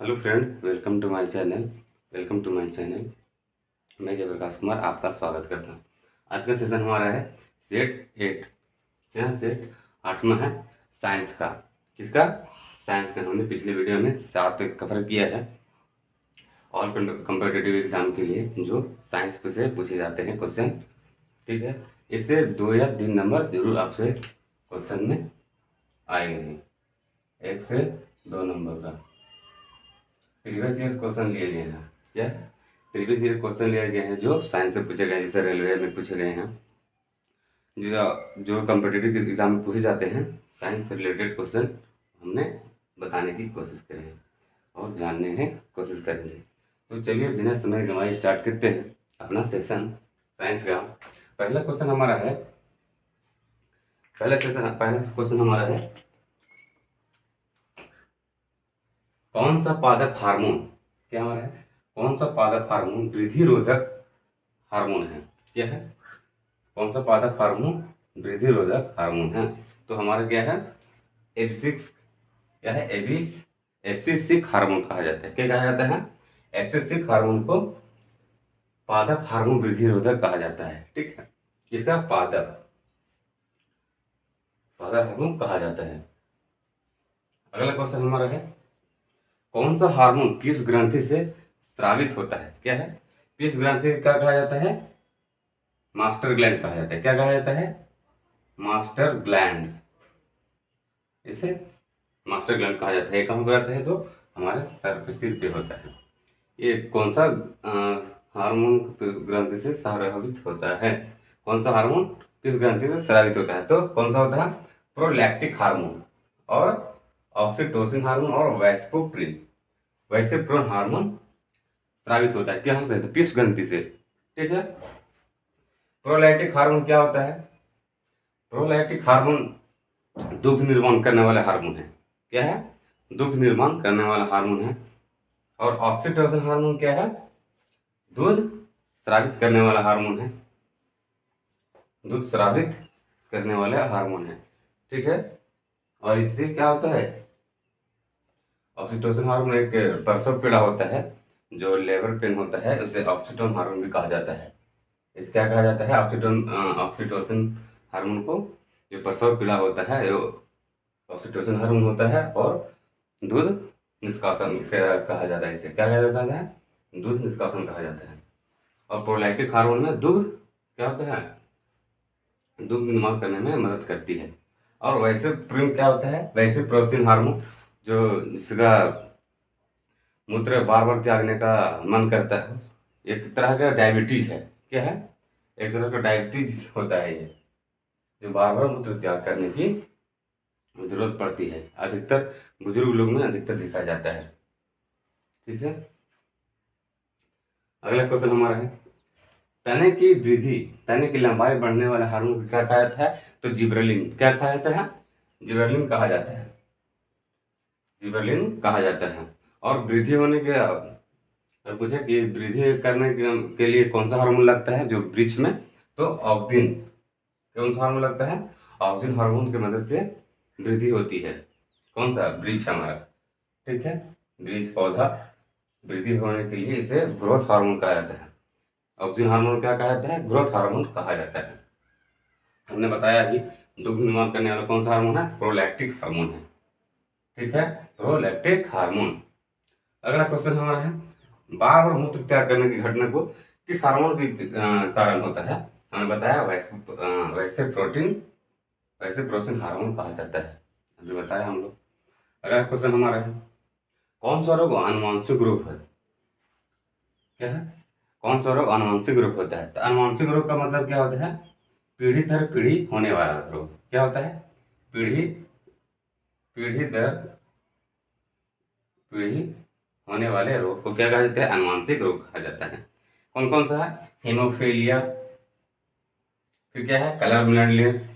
Hello friend, welcome to my channel. मैं जयप्रकाश कुमार आपका स्वागत करता हूँ। आज का सेशन हमारा है सेट 8। यहाँ सेट 8वां है साइंस का। किसका? साइंस का। हमने पिछले वीडियो में 7 कवर किया है ऑल कम्पिटिटिव एग्जाम के लिए जो साइंस से पूछे जाते हैं क्वेश्चन। ठीक है, इससे 2 या 3 नंबर जरूर आपसे क्वेश्चन में आएंगे, 1 से 2 नंबर का। प्रीवियस ईयर क्वेश्चन लिए गए हैं। क्या? प्रीवियस ईयर क्वेश्चन लिए गए हैं जो साइंस से पूछे गए हैं, जैसे रेलवे में पूछे गए हैं, जो कम्पिटिटिव एग्जाम में पूछे जाते हैं साइंस से रिलेटेड क्वेश्चन हमने बताने की कोशिश करेंगे और जानने की कोशिश करेंगे। तो चलिए बिना समय गंवाए स्टार्ट करते हैं अपना सेशन साइंस का। पहला क्वेश्चन हमारा है कौन सा पादप हार्मोन, क्या हमारा है, कौन सा पादप हार्मोन वृद्धि रोधक हार्मोन है? क्या है? कौन सा पादप हार्मोन वृद्धि रोधक हार्मोन है? तो हमारा क्या है, एब्सिक्स, क्या है, एब्सिसिक हार्मोन कहा जाता है। क्या कहा जाता है? एब्सिसिक हार्मोन को पादप हार्मोन वृद्धि रोधक कहा जाता है। ठीक है, किसका? पादप हार्मोन कहा जाता है। अगला क्वेश्चन हमारा है कौन सा हार्मोन किस ग्रंथि से स्रावित होता है? क्या है? किस ग्रंथि क्या कहा जाता है? मास्टर ग्लैंड कहा जाता है। क्या कहा जाता है? Master gland. इसे मास्टर ग्लैंड कहा जाता है। ये कहाँ पर आता है? तो हमारे सर पे, सिर पे होता है। ये कौन सा हार्मोन ग्रंथि से स्रावित होता है? कौन सा हार्मोन किस ग्रंथि से स्रावित होता है? तो कौन सा होता है? प्रोलैक्टिक हार्मोन और ऑक्सीटोसिन हार्मोन और वैसेप्रोन हार्मोन स्रावित होता है। क्या से? तो किस ग्रंथि से? ठीक है। प्रोलैक्टिक हार्मोन क्या होता है? प्रोलैक्टिक हार्मोन दुग्ध निर्माण करने वाला हार्मोन है। क्या है? दुग्ध निर्माण करने वाला हार्मोन है। और ऑक्सीटोसिन हार्मोन क्या है? दूध स्रावित करने वाला हार्मोन है। दूध स्रावित करने वाला हार्मोन है। ठीक है। और इससे क्या होता है? ऑक्सीटोसिन हार्मोन एक प्रसव पीड़ा होता है, जो लेबर पेन होता है, उसे ऑक्सीटोन हार्मोन भी कहा जाता है। इसे क्या कहा जाता है? ऑक्सीटोसिन हार्मोन को, जो प्रसव पीड़ा होता है, जो ऑक्सीटोसिन हार्मोन होता है, और दूध निष्कासन कहा जाता है। इसे क्या कहा जाता है? दूध निष्कासन कहा जाता है। और प्रोलैक्टिक हार्मोन में दूध क्या होता है? दूध निर्माण करने में मदद करती है। और वैसे प्रिन क्या होता है? वैसे प्रोसिन हार्मोन, जो जिसका मूत्र बार बार त्यागने का मन करता है, एक तरह का डायबिटीज है। क्या है? एक तरह का डायबिटीज होता है ये, जो बार बार मूत्र त्याग करने की जरूरत पड़ती है। अधिकतर बुजुर्ग लोग में अधिकतर देखा जाता है। ठीक है। अगला क्वेश्चन हमारा है तने की लंबाई बढ़ने वाला हार्मोन को क्या कहा जाता है? तो जिबरेलिन। क्या कहा जाता है? जिबरेलिन कहा जाता है। जिबरेलिन कहा जाता है। और वृद्धि होने के, और पूछे कि वृद्धि करने के लिए कौन सा हार्मोन लगता है जो वृक्ष में? तो ऑक्सिन। कौन सा हार्मोन लगता है? ऑक्सिन हार्मोन की मदद से वृद्धि होती है। कौन सा? वृक्ष हमारा। ठीक है। वृक्ष पौधा वृद्धि होने के लिए इसे ग्रोथ हार्मोन कहा जाता है। ऑक्सिन हार्मोन क्या कहा जाता है? ग्रोथ हार्मोन कहा जाता है। हमने बताया कि दुग्ध निर्माण करने वाला कौन सा हार्मोन है? प्रोलैक्टिक हार्मोन है। ठीक है, प्रोलैक्टिक हार्मोन। अगला क्वेश्चन हमारा है बार बार मूत्र त्याग करने की घटना को किस हार्मोन के कारण होता है? हमने बताया वैसे प्रोसिन हार्मोन कहा जाता है, अभी बताया हम लोग। अगला क्वेश्चन हमारा है कौन सा रोग आनुवंशिक रोग है? क्या है? कौन सा रोग आनुवंशिक रोग होता है? तो आनुवंशिक रोग का मतलब क्या होता है? पीढ़ी दर पीढ़ी होने वाला रोग। क्या होता है? पीढ़ी पीढ़ी दर पीढ़ी होने वाले रोग को क्या कहा जाता है? आनुवंशिक रोग कहा जाता है। कौन कौन सा है? हेमोफीलिया, फिर क्या है? कलर ब्लाइंडनेस,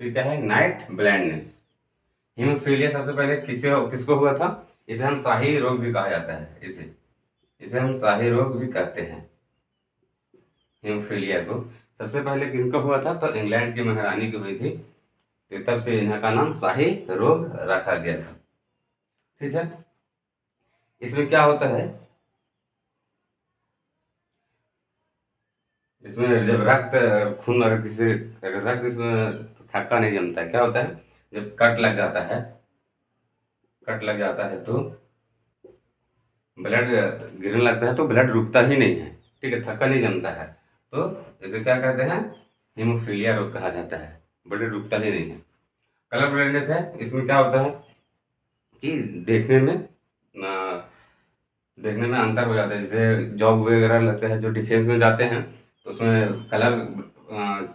फिर क्या है? Night blindness. हेमोफीलिया सबसे पहले किसको हुआ था? इसे हम शाही रोग भी कहा जाता है। इसे हम शाही रोग भी कहते हैं। हेमोफीलिया को सबसे पहले किनको हुआ था? तो इंग्लैंड की महारानी को हुई थी। तो तब से इनका नाम शाही रोग रखा गया था। ठीक है। इसमें क्या होता है, इसमें जब रक्त खून अगर किसी अगर रक्त इसमें थक्का नहीं जमता है, क्या होता है, जब कट लग जाता है तो ब्लड गिरने लगता है, तो ब्लड रुकता ही नहीं है, ठीक है, थक्का नहीं जमता है, तो इसे क्या कहते हैं, हीमोफीलिया रोग कहा जाता है, ब्लड रुकता ही नहीं है। कलर ब्लाइंडनेस है, इसमें क्या होता है कि देखने में अंतर हो जाता है, जैसे जॉब वगैरह लगता है, जो डिफेंस में जाते हैं तो उसमें कलर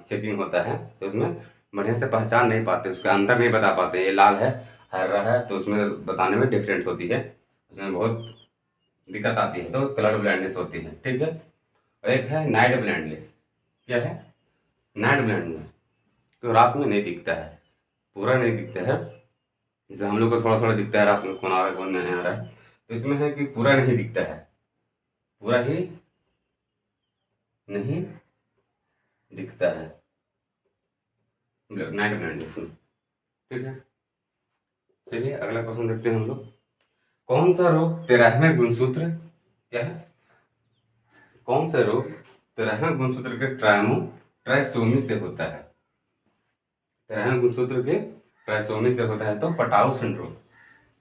चेकिंग होता है, तो उसमें बढ़िया से पहचान नहीं पाते, उसका अंतर नहीं बता पाते, ये लाल है हरा है, तो उसमें बताने में डिफरेंट होती है, उसमें बहुत दिक्कत आती है, तो कलर ब्लाइंडनेस होती है, ठीक है। और एक है नाइट ब्लाइंडनेस। क्या है नाइट ब्लाइंडनेस? तो रात में नहीं दिखता है, पूरा नहीं दिखता है, जैसे हम लोग को थोड़ा थोड़ा दिखता है रात में कौन आ रहा है कौन नहीं आ रहा है, तो इसमें है कि पूरा नहीं दिखता है, पूरा ही नहीं दिखता है नाइट ब्लाइंडनेस में, ठीक है। चलिए अगला क्वेश्चन देखते हैं हम लोग। कौन सा रोग 13वें गुणसूत्र, क्या है, कौन सा रोग 13वें गुणसूत्र के ट्राइसोमी से होता है? 13वें गुणसूत्र के ट्राइसोमी से होता है, तो पटाउ सिंड्रोम।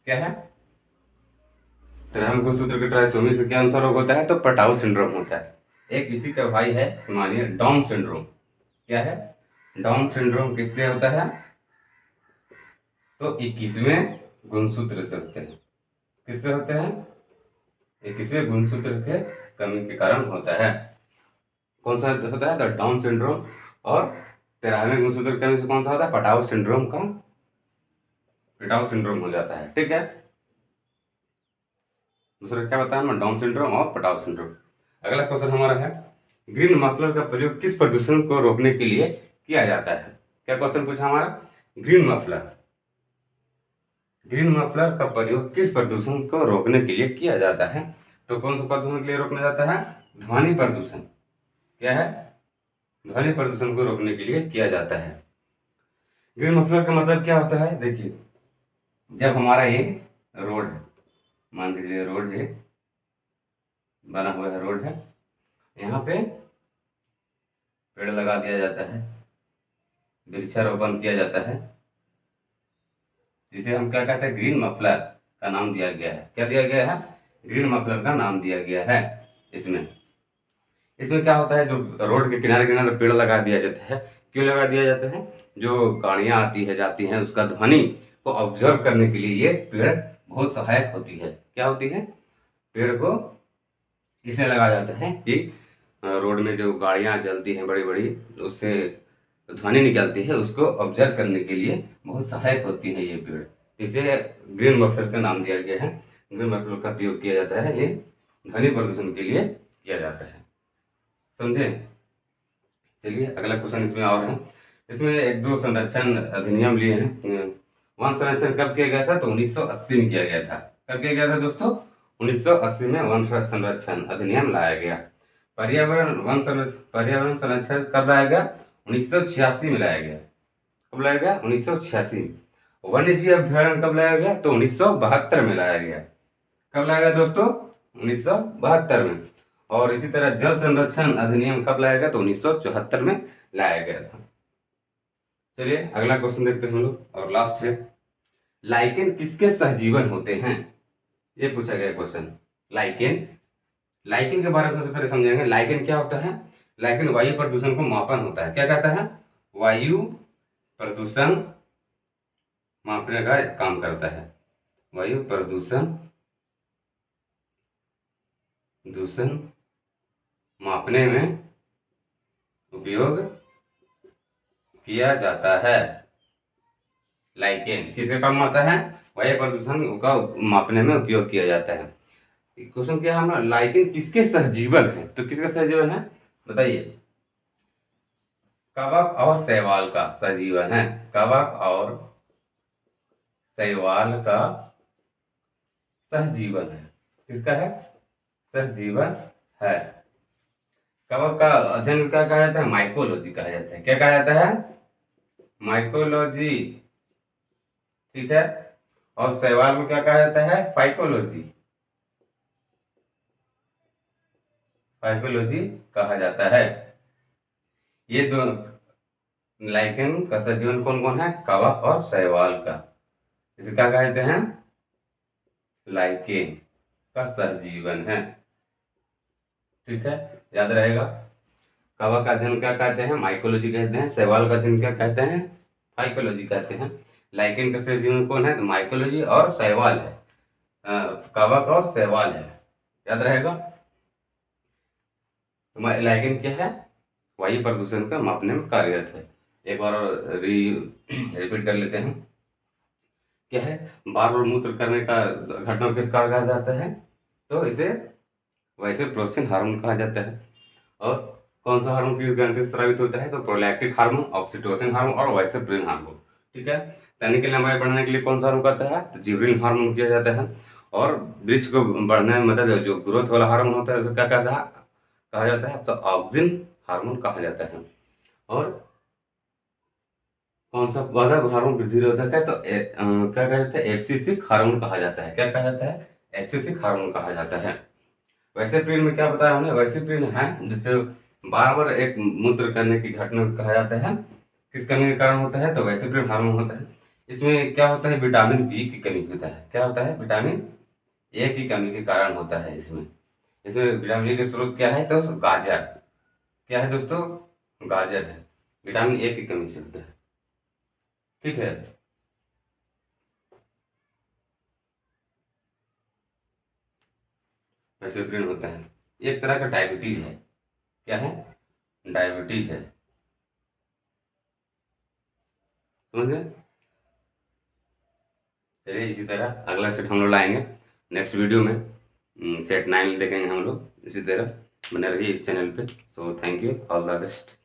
क्या है, 13वें गुणसूत्र के ट्राइसोमी से क्या अनुसार रोग होता है, तो पटाउ सिंड्रोम होता है। एक इसी का भाई है, मानिए डाउन सिंड्रोम। क्या है, डाउन सिंड्रोम किससे होता है, तो 21वें गुणसूत्र से होते हैं। किससे होते हैं, 21वें गुणसूत्र के कमी के कारण होता है। कौन सा होता है, तो डाउन सिंड्रोम, और 13वें गुणसूत्र के कमी से कौन सा होता है, पटाउ सिंड्रोम हो जाता है, ठीक है। दूसरा क्या बताया मैं, डाउन सिंड्रोम और पटाउ सिंड्रोम। अगला क्वेश्चन हमारा है, ग्रीन मफलर का प्रयोग किस प्रदूषण को रोकने के लिए किया जाता है? क्या क्वेश्चन पूछा हमारा, ग्रीन मफलर ग्रीन मफलर का प्रयोग किस प्रदूषण को रोकने के लिए किया जाता है? तो कौन सा प्रदूषण के लिए रोकना जाता है, ध्वनि प्रदूषण। क्या है, ध्वनि प्रदूषण को रोकने के लिए किया जाता है। ग्रीन मफलर का मतलब क्या होता है, देखिए, जब हमारा ये रोड है, मान लीजिए रोड है, बना हुआ है रोड है, यहाँ पे पेड़ लगा दिया जाता है, वृक्षारोपण किया जाता है, जिसे हम क्या कहते हैं, ग्रीन मफलर का नाम दिया गया है। क्या दिया गया है, ग्रीन मफलर का नाम दिया गया है। इसमें इसमें क्या होता है, जो रोड के किनारे किनारे पेड़ लगा दिया जाता है, क्यों लगा दिया जाता है, जो गाड़ियां आती है जाती हैं उसका ध्वनि को ऑब्जर्व करने के लिए ये पेड़ बहुत सहायक होती है। क्या होती है, पेड़ को इसलिए लगाया जाता है कि रोड में जो गाड़ियां चलती हैं बड़ी बड़ी, उससे ध्वनि निकलती है, उसको ऑब्जर्व करने के लिए बहुत सहायक होती है ये पेड़, इसे ग्रीन मफलर का नाम दिया गया है। ग्रीन मफलर का प्रयोग किया जाता है, ये ध्वनि प्रदूषण के लिए किया जाता है, समझे। चलिए अगला क्वेश्चन इसमें और है, इसमें एक दो संरक्षण अधिनियम लिए हैं। वन संरक्षण कब किया गया था, तो 1980 में किया गया था। कब किया गया था दोस्तों, 1980 में वन संरक्षण अधिनियम लाया गया। पर्यावरण संरक्षण कब लाया गया, 1986 में लाया गया। कब लाया गया, 1986। वन्य जीव अभ्यारण्य कब लाया गया, तो 1972 में लाया गया। कब लाया गया दोस्तों, 1972 में। और इसी तरह जल संरक्षण अधिनियम कब लाया गया, तो 1974 में लाया गया था। चलिए अगला क्वेश्चन देखते हैं हम लोग, और लास्ट है, लाइकेन किसके सहजीवन होते हैं? ये पूछा गया क्वेश्चन। लाइकेन लाइकेन के बारे में सबसे पहले समझेंगे। लाइकेन क्या होता है, लाइकेन वायु प्रदूषण को मापन होता है। क्या कहता है, वायु प्रदूषण मापने का काम करता है। वायु प्रदूषण मापने में उपयोग किया जाता है। लाइकेन किसका काम आता है, वायु प्रदूषण का मापने में उपयोग किया जाता है। क्वेश्चन क्या है हमारा, लाइकेन किसके सहजीवन है, तो किसका सहजीवन है बताइए, कवक और शैवाल का सहजीवन है। कवक और शैवाल का सहजीवन है, किसका है, सहजीवन है। कवक का अध्ययन क्या कहा जाता है, माइकोलॉजी कहा जाता है। क्या कहा जाता है, माइकोलॉजी, ठीक है। और शैवाल को क्या कहा जाता है, फाइकोलॉजी। फाइकोलॉजी कहा जाता है। ये दो लाइकेन का सहजीवन कौन कौन है? कवक और शैवाल का। इसे क्या कहते हैं? लाइकेन का सहजीवन है। ठीक है, याद रहेगा। कवक का अध्ययन क्या कहते हैं? माइकोलॉजी कहते हैं। शैवाल का अध्ययन क्या कहते हैं? फाइकोलॉजी कहते हैं। लाइकेन का सहजीवन कौन है? तो माइकोलॉजी और शैवाल है। कवक और शैवाल है, याद रहेगा। तो लाइकेन क्या है? वायु प्रदूषण का मापने में कार्यरत है। एक बार रिपीट कर लेते हैं। क्या है? बार बार मूत्र करने का घटना को कहा जाता है? तो इसे वैसे प्रोस्टिन हार्मोन कहा जाता है। और कौन सा हार्मोन किस ग्रंथि से स्रावित होता है? तो प्रोलैक्टिक हार्मोन, ऑक्सीटोसिन हार्मोन और वाइसेप्रिन हार्मोन। ठीक है, तनी की लंबाई बढ़ाने के लिए कौन सा हार्मोन करता है? तो जिबरिन हार्मोन किया जाता है। और वृक्ष को बढ़ने में मतलब जो ग्रोथ वाला हार्मोन होता है उसे क्या कहता है? कहा जाता है तो ऑक्सिन हार्मोन कहा जाता है। और कौन सा वाला हार्मोन वृद्धि रोधक है? तो क्या कहा जाता है? एब्सिसिक हार्मोन कहा जाता है। क्या कहा जाता है? एब्सिसिक हार्मोन कहा जाता है। वैसेप्रिन में क्या बताया हमने? वैसेप्रिन है जिससे बार बार एक मूत्र करने की घटना को कहा जाता है। किस कमी के कारण होता है? तो वैसेप्रिन हार्मोन होता है। इसमें क्या होता है? विटामिन बी की कमी होता है। क्या होता है? विटामिन ए की कमी के कारण होता है। इसमें इसमें विटामिन ए के स्रोत क्या है? तो गाजर। क्या है दोस्तों? गाजर है। विटामिन ए की कमी से होता है। ठीक है, वैसेप्रिन होता है। एक तरह का डायबिटीज है। क्या है? डायबिटीज है, समझ गए। चलिए, इसी तरह अगला सेट हम लोग लाएंगे नेक्स्ट वीडियो में। सेट 9 देखेंगे हम लोग। इसी तरह बने रहिए इस चैनल पे। So thank you, all the best.